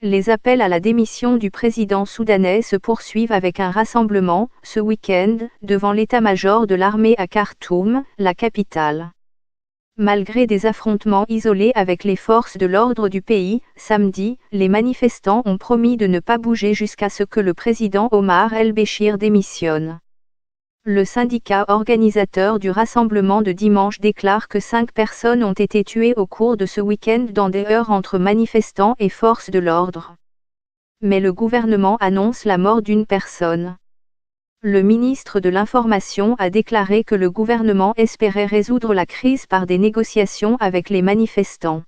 Les appels à la démission du président soudanais se poursuivent avec un rassemblement, ce week-end, devant l'état-major de l'armée à Khartoum, la capitale. Malgré des affrontements isolés avec les forces de l'ordre du pays, samedi, les manifestants ont promis de ne pas bouger jusqu'à ce que le président Omar el-Béchir démissionne. Le syndicat organisateur du rassemblement de dimanche déclare que 5 personnes ont été tuées au cours de ce week-end dans des heurts entre manifestants et forces de l'ordre. Mais le gouvernement annonce la mort d'une personne. Le ministre de l'Information a déclaré que le gouvernement espérait résoudre la crise par des négociations avec les manifestants.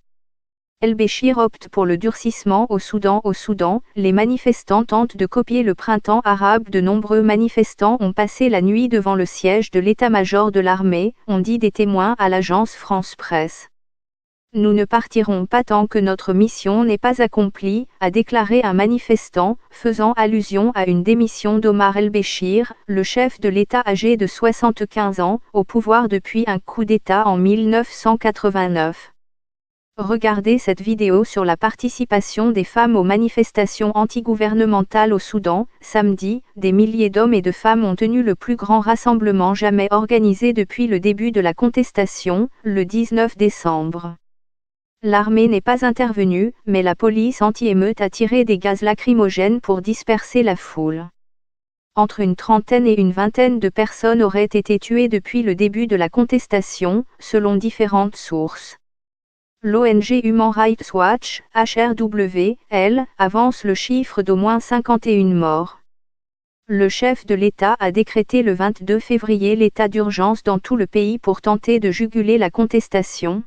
El-Béchir opte pour le durcissement au Soudan. Au Soudan, les manifestants tentent de copier le printemps arabe. De nombreux manifestants ont passé la nuit devant le siège de l'état-major de l'armée, ont dit des témoins à l'agence France Presse. Nous ne partirons pas tant que notre mission n'est pas accomplie, a déclaré un manifestant, faisant allusion à une démission d'Omar el-Béchir, le chef de l'État âgé de 75 ans, au pouvoir depuis un coup d'État en 1989. Regardez cette vidéo sur la participation des femmes aux manifestations antigouvernementales au Soudan. Samedi, des milliers d'hommes et de femmes ont tenu le plus grand rassemblement jamais organisé depuis le début de la contestation, le 19 décembre. L'armée n'est pas intervenue, mais la police anti-émeute a tiré des gaz lacrymogènes pour disperser la foule. Entre une trentaine et une vingtaine de personnes auraient été tuées depuis le début de la contestation, selon différentes sources. L'ONG Human Rights Watch, HRW, elle, avance le chiffre d'au moins 51 morts. Le chef de l'État a décrété le 22 février l'état d'urgence dans tout le pays pour tenter de juguler la contestation.